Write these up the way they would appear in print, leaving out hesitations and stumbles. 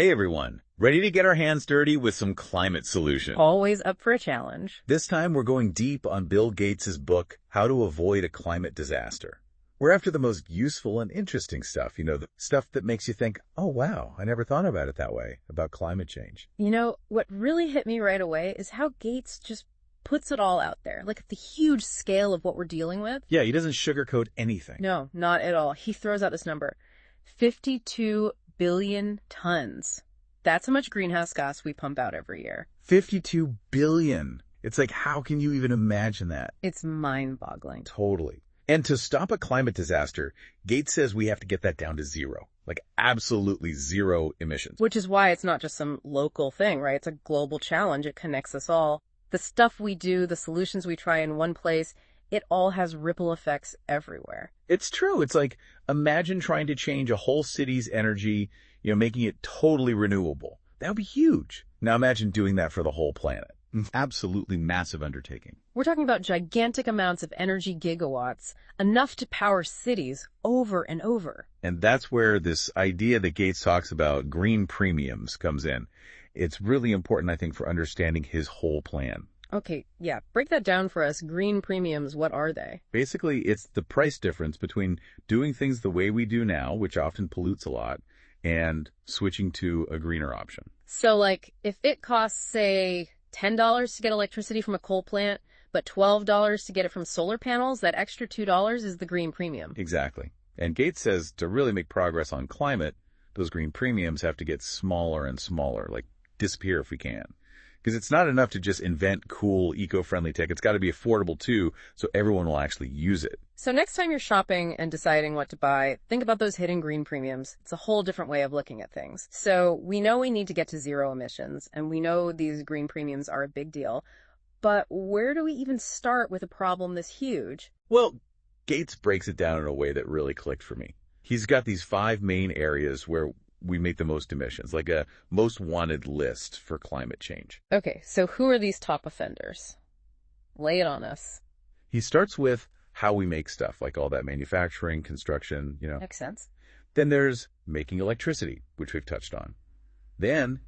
Hey everyone, ready to get our hands dirty with some climate solution. Always up for a challenge. This time we're going deep on Bill Gates' book, How to Avoid a Climate Disaster. We're after the most useful and interesting stuff, the stuff that makes you think, oh wow, I never thought about it that way, about climate change. What really hit me right away is how Gates just puts it all out there, like the huge scale of what we're dealing with. Yeah, he doesn't sugarcoat anything. No, not at all. He throws out this number, 52 billion tons. That's how much greenhouse gas we pump out every year. 52 billion. It's like, how can you even imagine that? It's mind-boggling. Totally. And to stop a climate disaster, Gates says we have to get that down to zero, like absolutely zero emissions. Which is why it's not just some local thing, right? It's a global challenge. It connects us all. The stuff we do, the solutions we try in one place, it all has ripple effects everywhere. It's true. It's like, imagine trying to change a whole city's energy, making it totally renewable. That would be huge. Now imagine doing that for the whole planet. Absolutely massive undertaking. We're talking about gigantic amounts of energy gigawatts, enough to power cities over and over. And that's where this idea that Gates talks about, green premiums, comes in. It's really important, I think, for understanding his whole plan. Okay, yeah, break that down for us. Green premiums, what are they? Basically, it's the price difference between doing things the way we do now, which often pollutes a lot, and switching to a greener option. So, if it costs, say, $10 to get electricity from a coal plant, but $12 to get it from solar panels, that extra $2 is the green premium. Exactly. And Gates says to really make progress on climate, those green premiums have to get smaller and smaller, like disappear if we can. Because it's not enough to just invent cool, eco-friendly tech. It's got to be affordable, too, so everyone will actually use it. So next time you're shopping and deciding what to buy, think about those hidden green premiums. It's a whole different way of looking at things. So we know we need to get to zero emissions, and we know these green premiums are a big deal. But where do we even start with a problem this huge? Well, Gates breaks it down in a way that really clicked for me. He's got these 5 main areas where we make the most emissions, like a most wanted list for climate change. Okay, so who are these top offenders? Lay it on us. He starts with how we make stuff, like all that manufacturing, construction, Makes sense. Then there's making electricity, which we've touched on. Then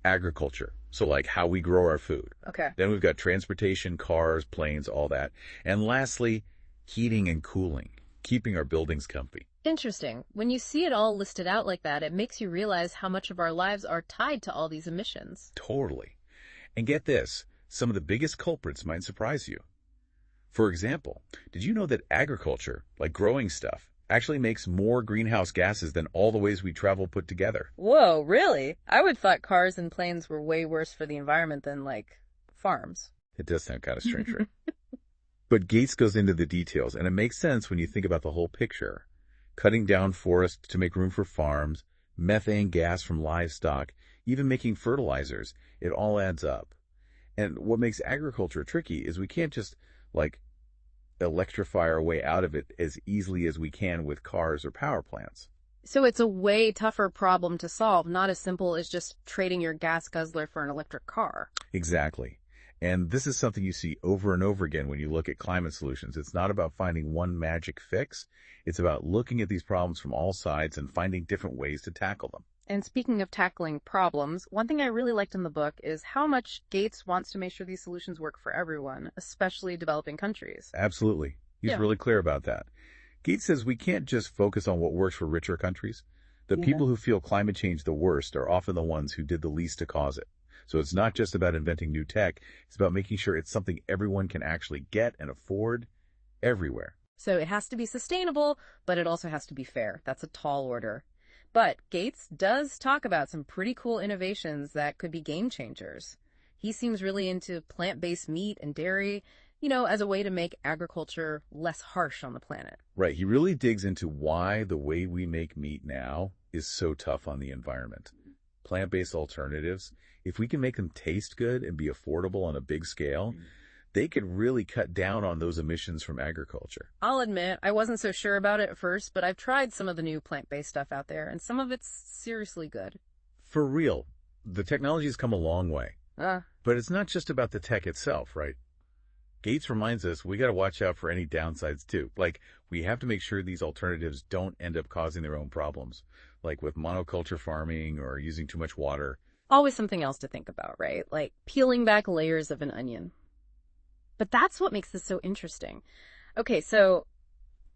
agriculture, so like how we grow our food. Okay. Then we've got transportation, cars, planes, all that. And lastly, heating and cooling, keeping our buildings comfy. Interesting. When you see it all listed out like that, it makes you realize how much of our lives are tied to all these emissions. Totally. And get this, some of the biggest culprits might surprise you. For example, did you know that agriculture, like growing stuff, actually makes more greenhouse gases than all the ways we travel put together? Whoa, really? I would have thought cars and planes were way worse for the environment than, farms. It does sound kind of strange, right? But Gates goes into the details, and it makes sense when you think about the whole picture. Cutting down forests to make room for farms, methane gas from livestock, even making fertilizers, it all adds up. And what makes agriculture tricky is we can't just, electrify our way out of it as easily as we can with cars or power plants. So it's a way tougher problem to solve, not as simple as just trading your gas guzzler for an electric car. Exactly. And this is something you see over and over again when you look at climate solutions. It's not about finding one magic fix. It's about looking at these problems from all sides and finding different ways to tackle them. And speaking of tackling problems, one thing I really liked in the book is how much Gates wants to make sure these solutions work for everyone, especially developing countries. Absolutely. He's really clear about that. Gates says we can't just focus on what works for richer countries. The people who feel climate change the worst are often the ones who did the least to cause it. So it's not just about inventing new tech. It's about making sure it's something everyone can actually get and afford everywhere. So it has to be sustainable, but it also has to be fair. That's a tall order. But Gates does talk about some pretty cool innovations that could be game changers. He seems really into plant-based meat and dairy, as a way to make agriculture less harsh on the planet. Right. He really digs into why the way we make meat now is so tough on the environment. Plant-based alternatives, if we can make them taste good and be affordable on a big scale, they could really cut down on those emissions from agriculture. I'll admit, I wasn't so sure about it at first, but I've tried some of the new plant-based stuff out there, and some of it's seriously good. For real, the technology's come a long way. But it's not just about the tech itself, right? Gates reminds us we got to watch out for any downsides too. Like, we have to make sure these alternatives don't end up causing their own problems, like with monoculture farming or using too much water. Always something else to think about, right? Like peeling back layers of an onion. But that's what makes this so interesting. Okay, so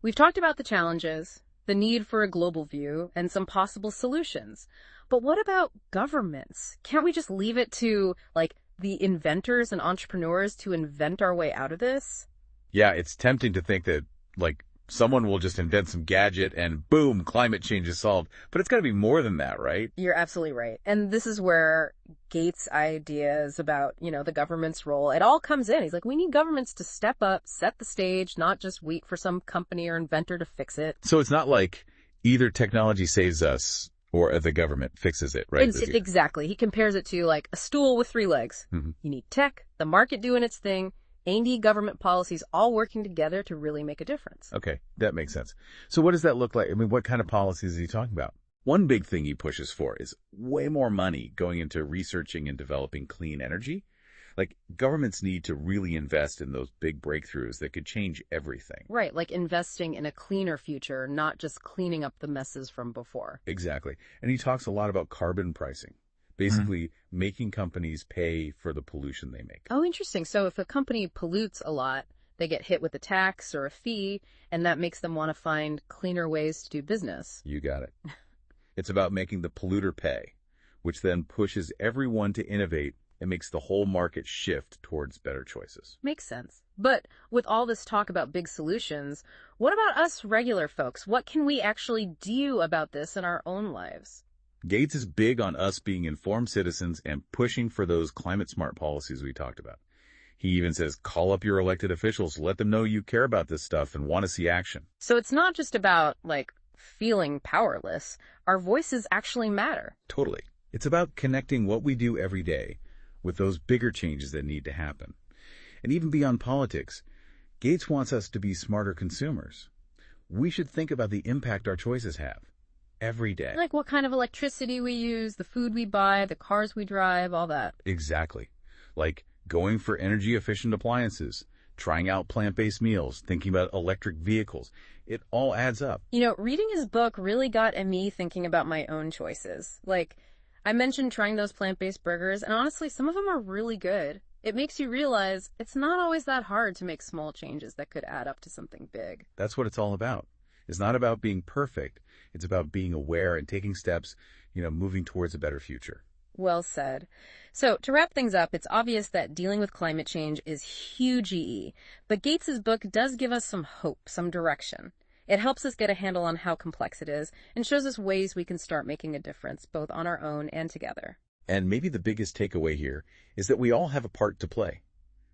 we've talked about the challenges, the need for a global view, and some possible solutions. But what about governments? Can't we just leave it to, like, the inventors and entrepreneurs to invent our way out of this? Yeah, it's tempting to think that, like, someone will just invent some gadget and boom, climate change is solved. But it's got to be more than that, right? You're absolutely right. And this is where Gates' ideas about, the government's role, it all comes in. He's like, we need governments to step up, set the stage, not just wait for some company or inventor to fix it. So it's not like either technology saves us or the government fixes it, right? Exactly. He compares it to like a stool with 3 legs. Mm-hmm. You need tech, the market doing its thing, and government policies all working together to really make a difference. Okay, that makes sense. So what does that look like? I mean, what kind of policies is he talking about? One big thing he pushes for is way more money going into researching and developing clean energy. Like, governments need to really invest in those big breakthroughs that could change everything. Right, like investing in a cleaner future, not just cleaning up the messes from before. Exactly. And he talks a lot about carbon pricing, basically making companies pay for the pollution they make. Oh, interesting. So if a company pollutes a lot, they get hit with a tax or a fee, and that makes them want to find cleaner ways to do business. You got it. It's about making the polluter pay, which then pushes everyone to innovate and makes the whole market shift towards better choices. Makes sense. But with all this talk about big solutions, what about us regular folks? What can we actually do about this in our own lives? Gates is big on us being informed citizens and pushing for those climate-smart policies we talked about. He even says, call up your elected officials, let them know you care about this stuff and want to see action. So it's not just about, feeling powerless. Our voices actually matter. Totally. It's about connecting what we do every day with those bigger changes that need to happen. And even beyond politics, Gates wants us to be smarter consumers. We should think about the impact our choices have every day. Like what kind of electricity we use, the food we buy, the cars we drive, all that. Exactly. Like going for energy-efficient appliances, trying out plant-based meals, thinking about electric vehicles. It all adds up. Reading his book really got me thinking about my own choices. Like, I mentioned trying those plant-based burgers, and honestly, some of them are really good. It makes you realize it's not always that hard to make small changes that could add up to something big. That's what it's all about. It's not about being perfect. It's about being aware and taking steps, moving towards a better future. Well said. So, to wrap things up, it's obvious that dealing with climate change is huge EE, but Gates's book does give us some hope, some direction. It helps us get a handle on how complex it is and shows us ways we can start making a difference, both on our own and together. And maybe the biggest takeaway here is that we all have a part to play.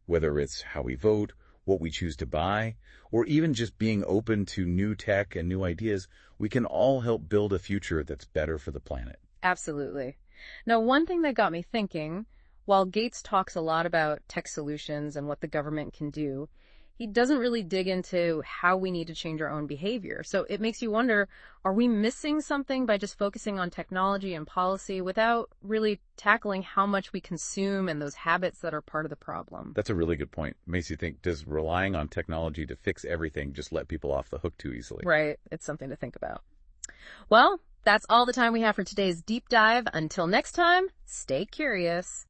Whether it's how we vote, what we choose to buy, or even just being open to new tech and new ideas, we can all help build a future that's better for the planet. Absolutely. Now, one thing that got me thinking, while Gates talks a lot about tech solutions and what the government can do, he doesn't really dig into how we need to change our own behavior. So it makes you wonder, are we missing something by just focusing on technology and policy without really tackling how much we consume and those habits that are part of the problem? That's a really good point. It makes you think, does relying on technology to fix everything just let people off the hook too easily? Right. It's something to think about. Well, that's all the time we have for today's deep dive. Until next time, stay curious.